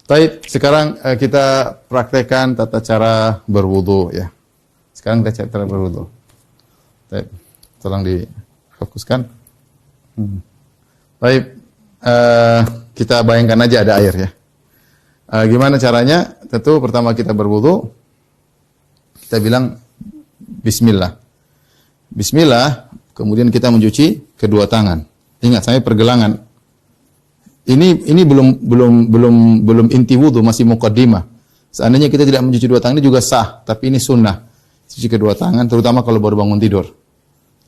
Baik, sekarang kita praktekkan tata cara berwudu ya. Sekarang kita cara berwudu. Baik, tolong difokuskan. Baik, kita bayangkan aja ada air ya. Gimana caranya? Tentu pertama kita berwudu, kita bilang Bismillah. Bismillah, kemudian kita mencuci kedua tangan. Ingat, sampai pergelangan. Ini belum inti wudu, masih muqaddimah. Seandainya kita tidak mencuci dua tangan ini juga sah, tapi ini sunnah. Cuci kedua tangan, terutama kalau baru bangun tidur.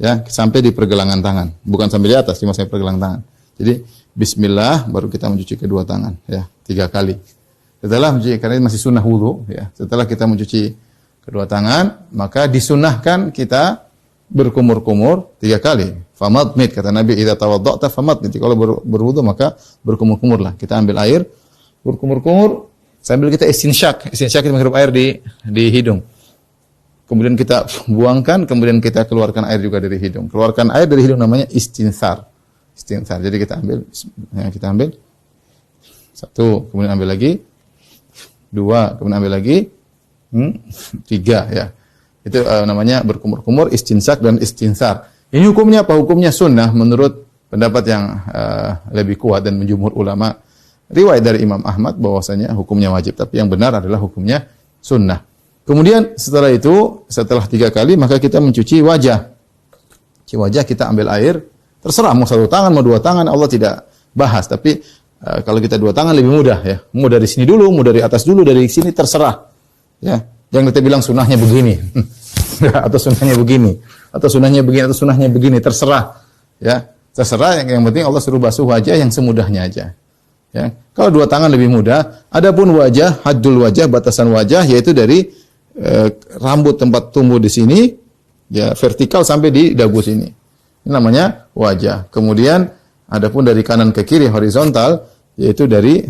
Ya, sampai di pergelangan tangan, bukan sampai di atas, cuma sampai pergelangan tangan. Jadi Bismillah, baru kita mencuci kedua tangan, ya 3 kali. Setelah mencuci, karena ini masih sunnah wudu, ya. Setelah kita mencuci kedua tangan, maka disunnahkan kita berkumur-kumur 3 kali. Famadmid, kata Nabi, idza tawadda'ta famadmid. Kalau berwudu maka berkumur-kumurlah. Kita ambil air, berkumur-kumur sambil kita istinsyak. Istinsyak kita menghirup air di hidung. Kemudian kita buangkan, kemudian kita keluarkan air juga dari hidung. Keluarkan air dari hidung namanya istinsar. Istinsar. Jadi kita ambil, ya, kita ambil 1, kemudian ambil lagi 2, kemudian ambil lagi 3 ya. Itu namanya berkumur-kumur, istinsak dan istinsar. Ini hukumnya apa? Hukumnya sunnah menurut pendapat yang lebih kuat dan menjumhur ulama. Riwayat dari Imam Ahmad bahwasanya hukumnya wajib, tapi yang benar adalah hukumnya sunnah. Kemudian setelah itu, setelah 3 kali maka kita mencuci wajah. Cuci wajah kita ambil air, terserah mau 1 tangan mau 2 tangan, Allah tidak bahas. Tapi kalau kita 2 tangan lebih mudah ya. Mau dari sini dulu, mau dari atas dulu, dari sini terserah. Ya, jangan kita bilang sunnahnya begini. Atau sunnahnya begini, atau sunnahnya begini, atau sunnahnya begini, terserah. Ya, terserah. Yang penting Allah suruh basuh wajah yang semudahnya aja. Ya, kalau 2 tangan lebih mudah. Adapun wajah, haddul wajah, batasan wajah, yaitu dari rambut tempat tumbuh di sini, ya vertikal sampai di dagu sini. Ini namanya wajah. Kemudian adapun dari kanan ke kiri horizontal, yaitu dari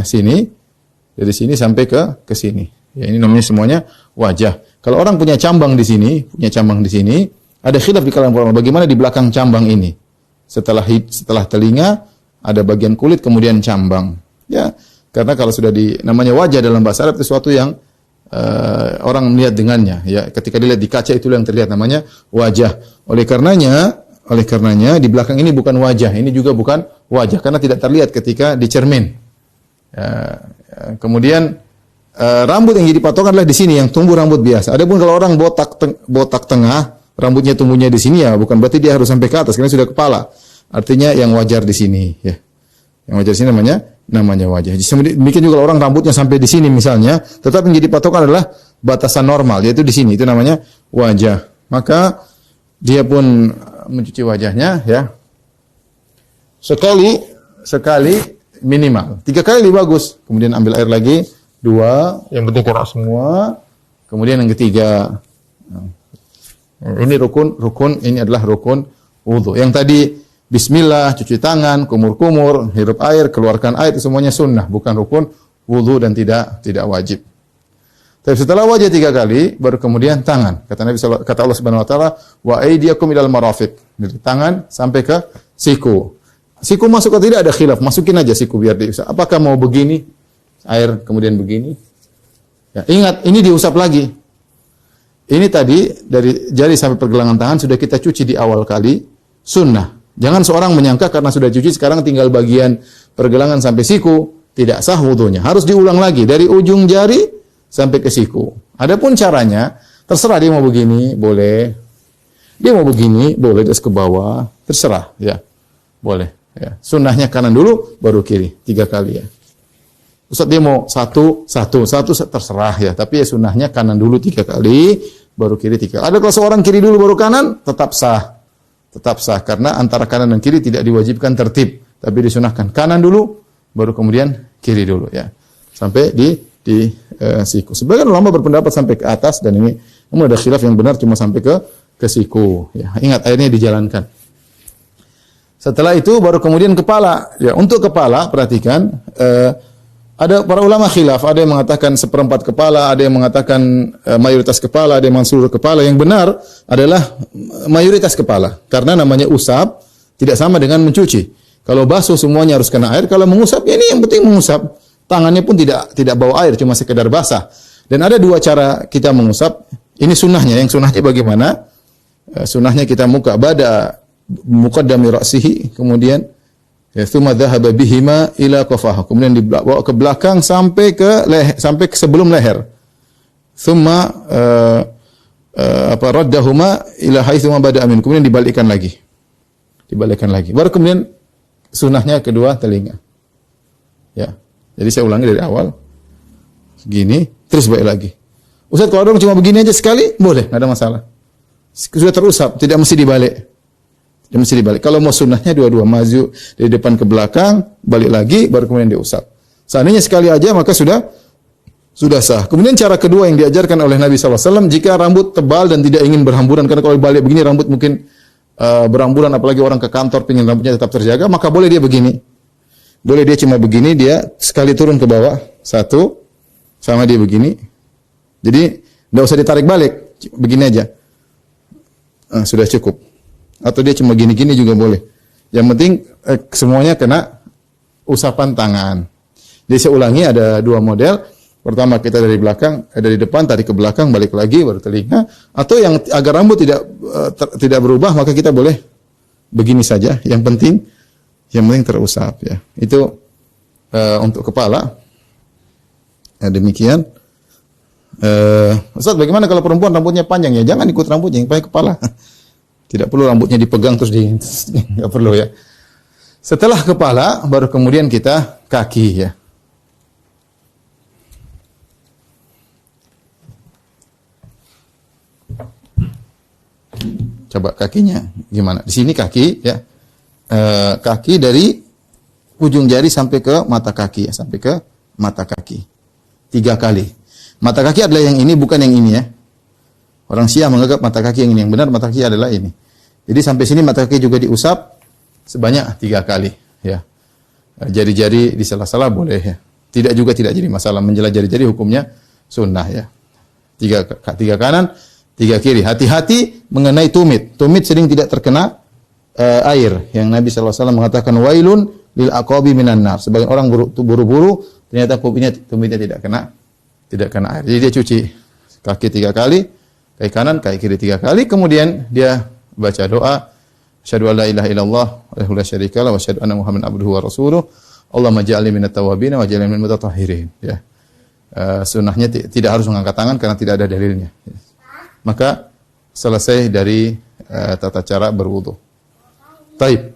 sini, dari sini sampai ke sini. Ya, ini namanya semuanya wajah. Kalau orang punya cambang di sini, ada khilaf di kalangan ulama bagaimana di belakang cambang ini. Setelah telinga ada bagian kulit kemudian cambang. Ya, karena kalau sudah namanya wajah dalam bahasa Arab itu sesuatu yang orang melihat dengannya. Ya, ketika dilihat di kaca itulah yang terlihat, namanya wajah. Oleh karenanya di belakang ini bukan wajah, ini juga bukan wajah karena tidak terlihat ketika di cermin. Kemudian rambut yang jadi patokan adalah di sini yang tumbuh rambut biasa. Adapun kalau orang botak tengah, rambutnya tumbuhnya di sini ya bukan berarti dia harus sampai ke atas karena sudah kepala. Artinya yang wajar di sini ya. Yang wajar di sini namanya wajah. Demikian juga orang rambutnya sampai di sini misalnya, tetap yang jadi patokan adalah batasan normal yaitu di sini. Itu namanya wajah. Maka dia pun mencuci wajahnya ya. Sekali minimal. 3 kali lebih bagus. Kemudian ambil air lagi 2, yang penting keras semua. Kemudian yang ketiga, ini rukun, ini adalah rukun wudu. Yang tadi Bismillah, cuci tangan, kumur-kumur, hirup air, keluarkan air, itu semuanya sunnah, bukan rukun wudu dan tidak wajib. Tapi setelah wajah 3 kali, baru kemudian tangan. Kata Allah Subhanahu Wa Taala, wa aydiyakum ilal marafiq. Dari tangan sampai ke siku. Siku masuk atau tidak ada khilaf, masukin aja siku biar diusap. Apakah mau begini? Air kemudian begini. Ya, ingat, ini diusap lagi. Ini tadi dari jari sampai pergelangan tangan sudah kita cuci di awal kali, sunnah. Jangan seorang menyangka karena sudah cuci sekarang tinggal bagian pergelangan sampai siku, tidak sah wudunya. Harus diulang lagi dari ujung jari sampai ke siku. Adapun caranya, terserah dia mau begini, boleh. Dia mau begini, boleh terus ke bawah, terserah, ya. Boleh, ya. Sunnahnya kanan dulu baru kiri, 3 kali ya. Ustaz dia mau satu terserah ya, tapi ya sunnahnya kanan dulu 3 kali, baru kiri 3 kali. Ada kalau seorang kiri dulu baru kanan, tetap sah karena antara kanan dan kiri tidak diwajibkan tertib, tapi disunahkan kanan dulu, baru kemudian kiri dulu ya, sampai di siku. Sebagian ulama berpendapat sampai ke atas dan ini namun ada khilaf yang benar cuma sampai ke siku. Ya, ingat airnya dijalankan. Setelah itu baru kemudian kepala. Ya, untuk kepala perhatikan. Ada para ulama khilaf, ada yang mengatakan 1/4 kepala, ada yang mengatakan mayoritas kepala, ada yang mengatakan seluruh kepala. Yang benar adalah mayoritas kepala. Karena namanya usap tidak sama dengan mencuci. Kalau basuh semuanya harus kena air, kalau mengusap ya ini yang penting mengusap. Tangannya pun tidak bawa air, cuma sekedar basah. Dan ada dua cara kita mengusap. Ini sunnahnya. Yang sunnahnya bagaimana? Sunnahnya kita bada muqaddami ra'sihi, kemudian thumma dhahaba bihima ila qafaha. Kemudian dibawa ke belakang sampai ke sebelum leher. Thumma raddahuma ila haitsu ma bada amin. Kemudian dibalikkan lagi. Baru kemudian sunnahnya kedua telinga. Ya. Jadi saya ulangi dari awal. Gini, terus balik lagi. Ustaz, kalau orang cuma begini aja sekali, boleh, enggak ada masalah. Sudah terusap, tidak mesti dibalik. Kalau mau sunnahnya dua-dua, maju dari depan ke belakang, balik lagi, baru kemudian diusap. Seandainya sekali aja, maka sudah sah. Kemudian cara kedua yang diajarkan oleh Nabi SAW, jika rambut tebal dan tidak ingin berhamburan, karena kalau balik begini rambut mungkin berhamburan, apalagi orang ke kantor pengen rambutnya tetap terjaga, maka boleh dia begini. Boleh dia cuma begini, dia sekali turun ke bawah, satu, sama dia begini. Jadi, tidak usah ditarik balik, begini aja. Sudah cukup. Atau dia cuma gini-gini juga boleh. Yang penting, semuanya kena usapan tangan. Jadi saya ulangi, ada dua model. Pertama kita dari belakang, dari depan, tarik ke belakang, balik lagi, baru telinga. Atau yang agar rambut tidak berubah, maka kita boleh begini saja. Yang penting terusap ya. Itu untuk kepala. Demikian. Ustaz, bagaimana kalau perempuan rambutnya panjang ya? Jangan ikut rambutnya, yang pakai kepala. Tidak perlu rambutnya dipegang terus enggak perlu ya. Setelah kepala baru kemudian kita kaki ya. Coba kakinya gimana? Di sini kaki ya. Kaki dari ujung jari sampai ke mata kaki ya, sampai ke mata kaki. 3 kali. Mata kaki adalah yang ini, bukan yang ini ya. Orang Syiah menganggap mata kaki yang ini, yang benar mata kaki adalah ini. Jadi sampai sini mata kaki juga diusap sebanyak 3 kali ya. Jari-jari di sela-sela boleh ya. Tidak jadi masalah, menjelat jari-jari hukumnya sunnah ya. 3 kanan, 3 kiri. Hati-hati mengenai tumit. Tumit sering tidak terkena air. Yang Nabi SAW mengatakan wailun lil aqabi minan nar. Sebagian orang buru-buru ternyata tumitnya tidak kena air. Jadi dia cuci kaki 3 kali, kaki kanan, kaki kiri 3 kali, kemudian dia baca doa, asyhadu an la ilaha illallah wa la syarika lah wa asyhadu anna Muhammadan abduhu wa rasuluh. Allahumma ja'alni minat tawwabin wa ja'alni minal mutatahhirin. Ya. Sunnahnya tidak harus mengangkat tangan karena tidak ada dalilnya. Maka selesai dari tata cara berwudu. Taib.